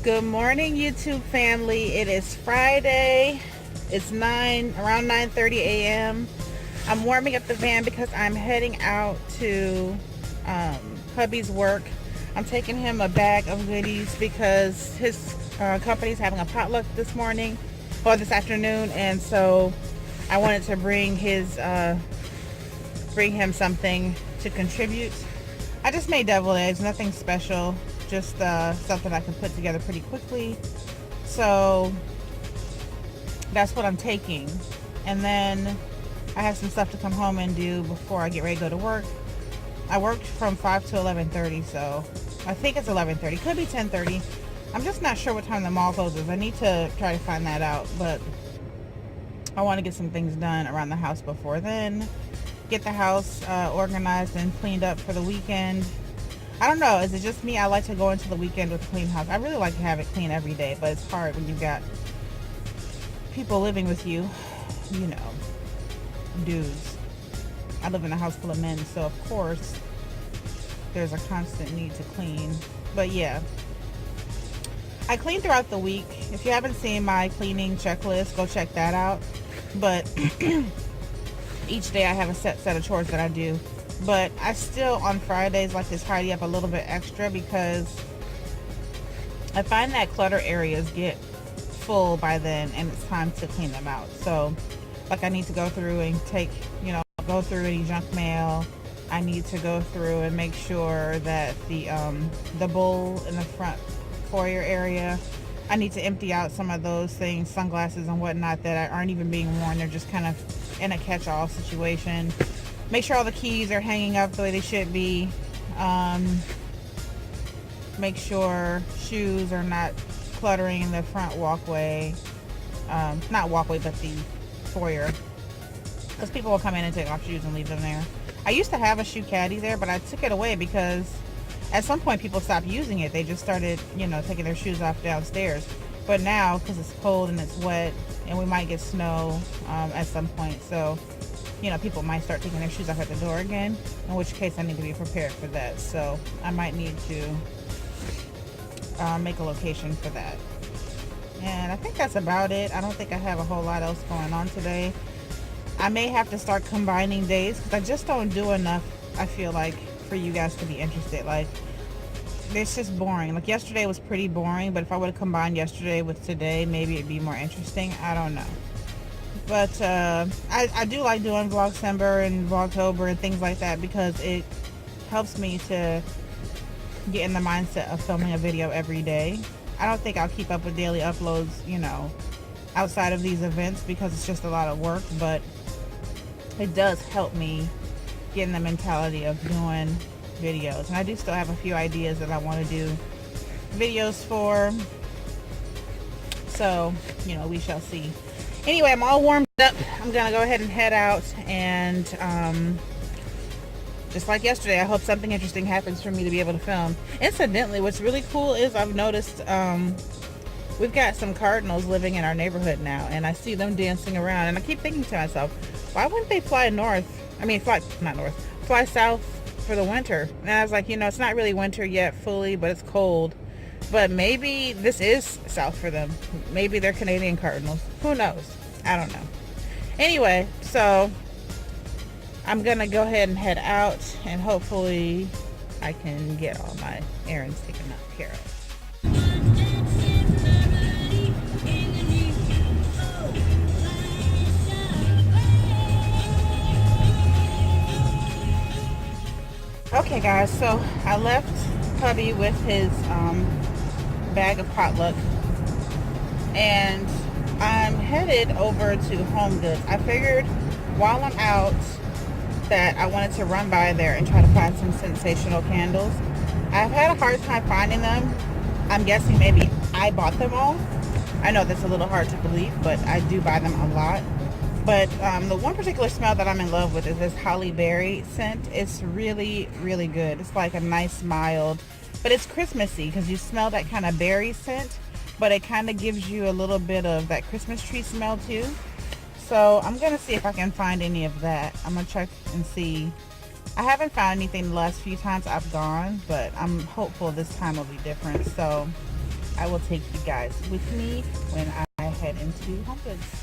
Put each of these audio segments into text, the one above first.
Good morning, YouTube family. It is Friday. It's around 9:30 a.m. I'm warming up the van because I'm heading out to hubby's work. I'm taking him a bag of goodies because his company's having a potluck this morning or this afternoon, and so I wanted to bring him something to contribute. I just made deviled eggs, nothing special, just something I can put together pretty quickly. So that's what I'm taking. And then I have some stuff to come home and do before I get ready to go to work. I worked from 5 to 11:30, so I think it's 11:30. Could be 10:30. I'm just not sure what time the mall closes. I need to try to find that out, but I want to get some things done around the house before then. Get the house organized and cleaned up for the weekend. I don't know, is it just me? I like to go into the weekend with a clean house. I really like to have it clean every day, but it's hard when you've got people living with you, you know, dudes. I live in a house full of men, so of course there's a constant need to clean. But yeah, I clean throughout the week. If you haven't seen my cleaning checklist, go check that out. But each day I have a set of chores that I do. But I still on Fridays like to tidy up a little bit extra because I find that clutter areas get full by then and it's time to clean them out. So like I need to go through and go through any junk mail. I need to go through and make sure that the bowl in the front foyer area, I need to empty out some of those things, sunglasses and whatnot that aren't even being worn. They're just kind of in a catch-all situation. Make sure all the keys are hanging up the way they should be. Make sure shoes are not cluttering in the front walkway. Not walkway, but the foyer. Because people will come in and take off shoes and leave them there. I used to have a shoe caddy there, but I took it away because at some point people stopped using it. They just started, taking their shoes off downstairs. But now, because it's cold and it's wet, and we might get snow at some point, so people might start taking their shoes off at the door again, in which case I need to be prepared for that. So I might need to make a location for that. And I think that's about it. I don't think I have a whole lot else going on today. I may have to start combining days because I just don't do enough, I feel like, for you guys to be interested. Like, it's just boring. Like, yesterday was pretty boring, but if I would have combined yesterday with today, maybe it'd be more interesting. I don't know. But I do like doing Vlogcember and Vlogtober and things like that because it helps me to get in the mindset of filming a video every day. I don't think I'll keep up with daily uploads, outside of these events because it's just a lot of work, but it does help me get in the mentality of doing videos. And I do still have a few ideas that I want to do videos for. So, we shall see. Anyway, I'm all warmed up. I'm gonna go ahead and head out, and just like yesterday, I hope something interesting happens for me to be able to film. Incidentally, what's really cool is I've noticed we've got some cardinals living in our neighborhood now, and I see them dancing around, and I keep thinking to myself, why wouldn't they fly south for the winter? And I was like, it's not really winter yet fully, but it's cold. But maybe this is south for them. Maybe they're Canadian cardinals. Who knows? I don't know. Anyway, so I'm going to go ahead and head out, and hopefully I can get all my errands taken care of. Okay, guys, so I left hubby with his bag of potluck, and I'm headed over to Homegoods. I figured while I'm out that I wanted to run by there and try to find some sensational candles. I've had a hard time finding them. I'm guessing maybe I bought them all. I know that's a little hard to believe, but I do buy them a lot. But the one particular smell that I'm in love with is this holly berry scent. It's really, really good. It's like a nice mild, but it's Christmassy because you smell that kind of berry scent, but it kind of gives you a little bit of that Christmas tree smell too. So I'm gonna see if I can find any of that. I'm gonna check and see. I haven't found anything the last few times I've gone, but I'm hopeful this time will be different. So I will take you guys with me when I head into Homegoods.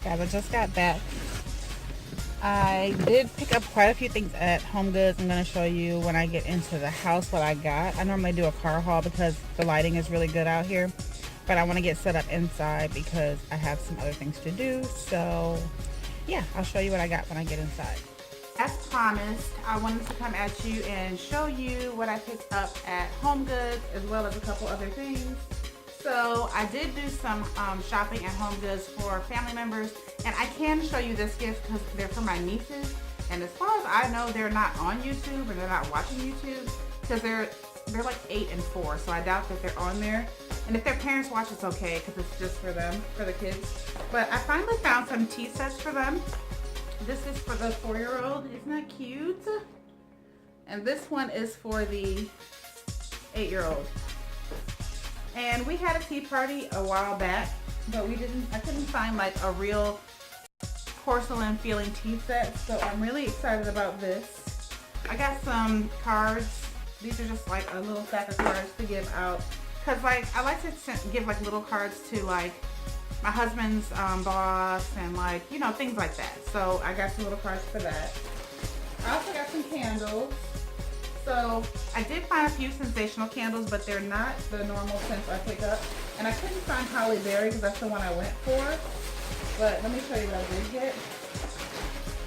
Guys, I just got back. I did pick up quite a few things at Homegoods. I'm going to show you when I get into the house what I got. I normally do a car haul because the lighting is really good out here. But I want to get set up inside because I have some other things to do. So, yeah, I'll show you what I got when I get inside. As promised, I wanted to come at you and show you what I picked up at Homegoods as well as a couple other things. So I did do some shopping at Homegoods for family members, and I can show you this gift because they're for my nieces. And as far as I know, they're not on YouTube or they're not watching YouTube because they're like 8 and 4. So I doubt that they're on there. And if their parents watch, it's okay because it's just for them, for the kids. But I finally found some tea sets for them. This is for the 4-year-old. Isn't that cute? And this one is for the 8-year-old. And we had a tea party a while back, but I couldn't find like a real porcelain feeling tea set, so I'm really excited about this. I got some cards. These are just like a little stack of cards to give out, because like I like to give like little cards to like my husband's boss and like, you know, things like that. So I got some little cards for that. I also got some candles. So I did find a few sensational candles, but they're not the normal scents I pick up. And I couldn't find Holly Berry because that's the one I went for. But let me show you what I did get.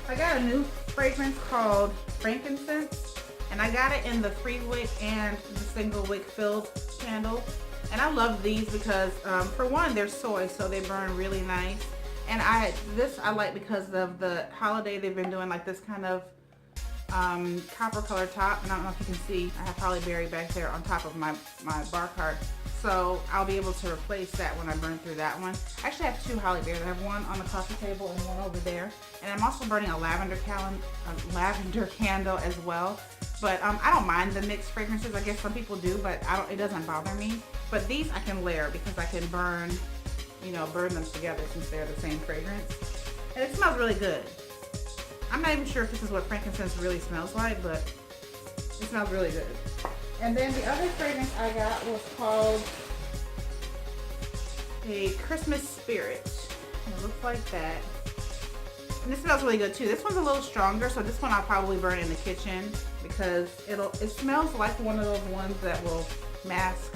I got a new fragrance called Frankincense, and I got it in the 3-wick and the single wick filled candle. And I love these because for one, they're soy, so they burn really nice. And this I like because of the holiday. They've been doing like this kind of copper color top, and I don't know if you can see, I have Holly Berry back there on top of my bar cart, so I'll be able to replace that when I burn through that one. I actually have 2 Holly Berries. I have one on the coffee table and one over there, and I'm also burning a lavender candle as well. But I don't mind the mixed fragrances. I guess some people do, but it doesn't bother me. But these I can layer because I can burn them together since they're the same fragrance, and it smells really good. I'm not even sure if this is what frankincense really smells like, but it smells really good. And then the other fragrance I got was called a Christmas Spirit. And it looks like that. And this smells really good too. This one's a little stronger, so this one I'll probably burn in the kitchen because it smells like one of those ones that will mask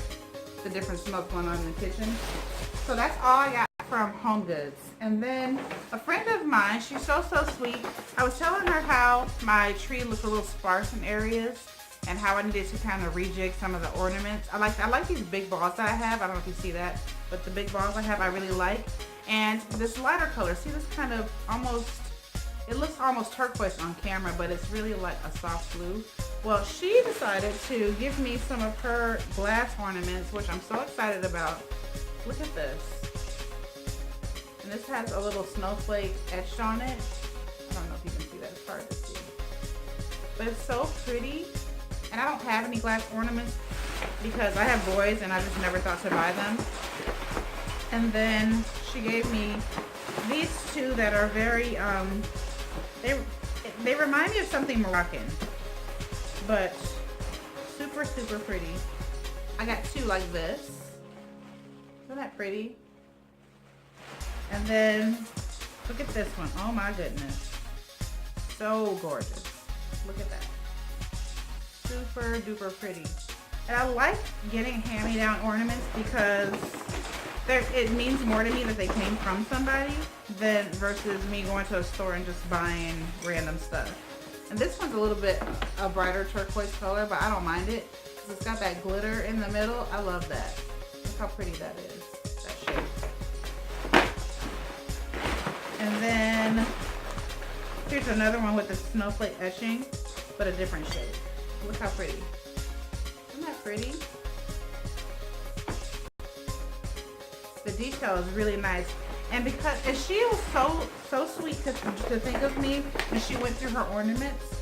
the different smells going on in the kitchen. So that's all I got from Homegoods. And then a friend of mine, she's so sweet. I was telling her how my tree looks a little sparse in areas and how I needed to kind of rejig some of the ornaments. I like these big balls that I have. I don't know if you see that, but the big balls I have I really like. And this lighter color, see this kind of it looks almost turquoise on camera, but it's really like a soft blue. Well, she decided to give me some of her glass ornaments, which I'm so excited about. Look at this. And this has a little snowflake etched on it. I don't know if you can see that, it's hard to see. But it's so pretty. And I don't have any glass ornaments because I have boys and I just never thought to buy them. And then she gave me these 2 that are very, they remind me of something Moroccan, but super pretty. I got 2 like this. Isn't that pretty? And then look at this one. Oh my goodness. So gorgeous. Look at that. Super duper pretty. And I like getting hand-me-down ornaments because it means more to me that they came from somebody than versus me going to a store and just buying random stuff. And this one's a little bit a brighter turquoise color, but I don't mind it because it's got that glitter in the middle. I love that. Look how pretty that is, that shape. And then here's another one with the snowflake etching, but a different shade. Look how pretty. Isn't that pretty? The detail is really nice. And because and she was so sweet to think of me when she went through her ornaments,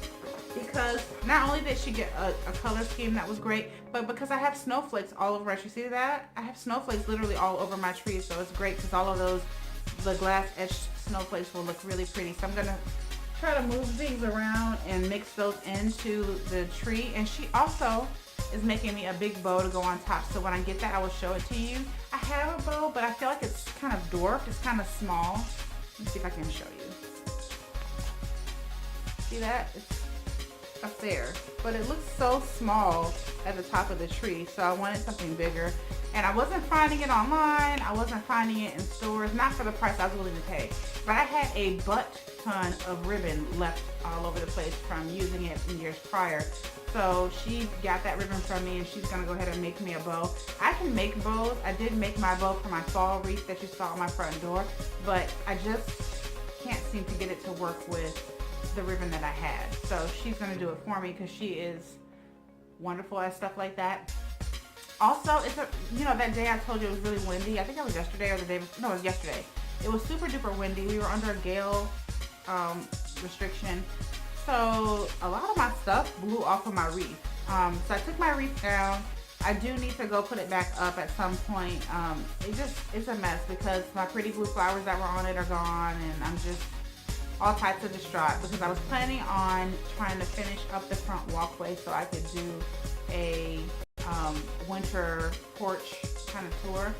because not only did she get a color scheme that was great, but because I have snowflakes all over. You see that? I have snowflakes literally all over my tree, so it's great because all of those, the glass etched snowflakes will look really pretty. So I'm gonna try to move these around and mix those into the tree. And she also is making me a big bow to go on top, so when I get that I will show it to you. I have a bow, but I feel like it's kind of dwarfed. It's kind of small. Let me see if I can show you. See that? It's up there, but it looks so small at the top of the tree, so I wanted something bigger. And I wasn't finding it online. I wasn't finding it in stores, not for the price I was willing to pay. But I had a butt ton of ribbon left all over the place from using it in years prior. So she got that ribbon from me, and she's gonna go ahead and make me a bow. I can make bows. I did make my bow for my fall wreath that you saw on my front door, but I just can't seem to get it to work with the ribbon that I had. So she's gonna do it for me because she is wonderful at stuff like that. Also, it's a, you know, that day I told you it was really windy. I think it was yesterday or the day before. No, it was yesterday. It was super duper windy. We were under a gale restriction. So a lot of my stuff blew off of my wreath. So I took my wreath down. I do need to go put it back up at some point. It's a mess because my pretty blue flowers that were on it are gone, and I'm just all types of distraught because I was planning on trying to finish up the front walkway so I could do a winter porch kind of tour.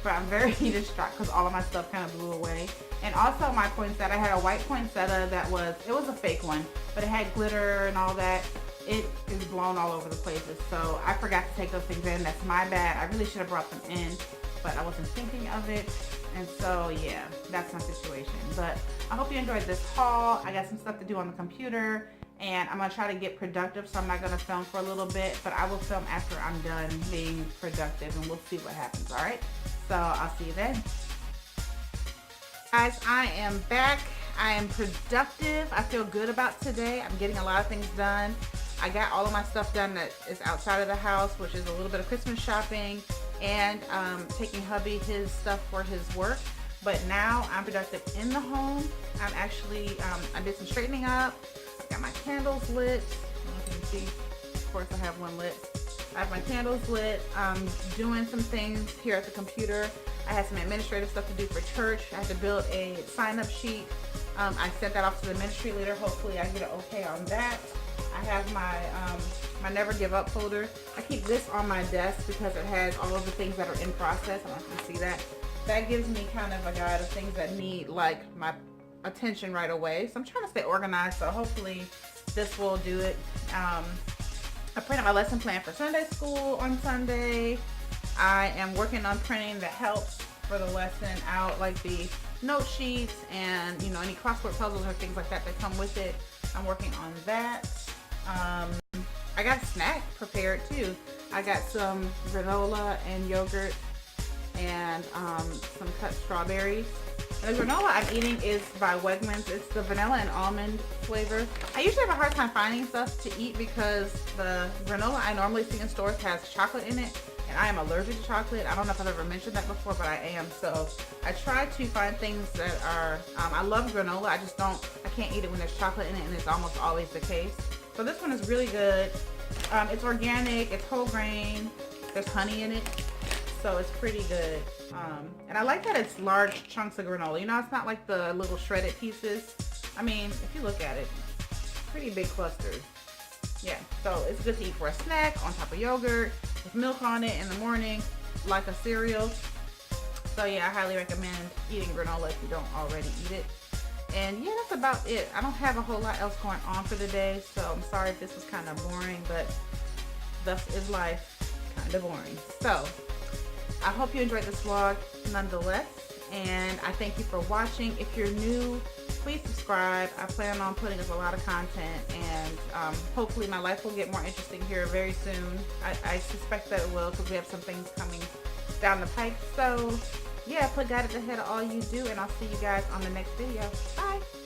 But I'm very distraught because all of my stuff kind of blew away. And also my poinsettia, I had a white poinsettia that was a fake one, but it had glitter and all that. It is blown all over the places. So I forgot to take those things in. That's my bad. I really should have brought them in, but I wasn't thinking of it. And so yeah, that's my situation. But I hope you enjoyed this haul. I got some stuff to do on the computer, and I'm gonna try to get productive, so I'm not gonna film for a little bit, but I will film after I'm done being productive, and we'll see what happens. All right, so I'll see you then. Guys, I am back. I am productive. I feel good about today. I'm getting a lot of things done. I got all of my stuff done that is outside of the house, which is a little bit of Christmas shopping and taking hubby his stuff for his work. But now I'm productive in the home. I'm actually, I did some straightening up. I've got my candles lit. I don't know if you can see. Of course, I have one lit. I have my candles lit. I'm doing some things here at the computer. I had some administrative stuff to do for church. I had to build a sign-up sheet. I sent that off to the ministry leader. Hopefully I get an okay on that. I have my my never give up folder. I keep this on my desk because it has all of the things that are in process. I don't know if you can see that. That gives me kind of a guide of things that need like my attention right away. So I'm trying to stay organized, so hopefully this will do it. I printed my lesson plan for Sunday school on Sunday. I am working on printing the helps for the lesson out, like the note sheets and, you know, any crossword puzzles or things like that that come with it. I'm working on that. I got a snack prepared too. I got some granola and yogurt and some cut strawberries. And the granola I'm eating is by Wegmans. It's the vanilla and almond flavor. I usually have a hard time finding stuff to eat because the granola I normally see in stores has chocolate in it, and I am allergic to chocolate. I don't know if I've ever mentioned that before, but I am. So I try to find things that are, I love granola. I can't eat it when there's chocolate in it, and it's almost always the case. So this one is really good. It's organic, it's whole grain, there's honey in it, so it's pretty good. And I like that it's large chunks of granola. You know, it's not like the little shredded pieces. I mean, if you look at it, pretty big clusters. Yeah, so it's good to eat for a snack on top of yogurt with milk on it in the morning, like a cereal. So yeah, I highly recommend eating granola if you don't already eat it. And yeah, that's about it. I don't have a whole lot else going on for the day, so I'm sorry if this was kind of boring, but thus is life, kind of boring. So I hope you enjoyed this vlog nonetheless, and I thank you for watching. If you're new, please subscribe. I plan on putting up a lot of content, and hopefully my life will get more interesting here very soon. I suspect that it will, because we have some things coming down the pipe. So yeah, put God at the head of all you do, and I'll see you guys on the next video. Bye.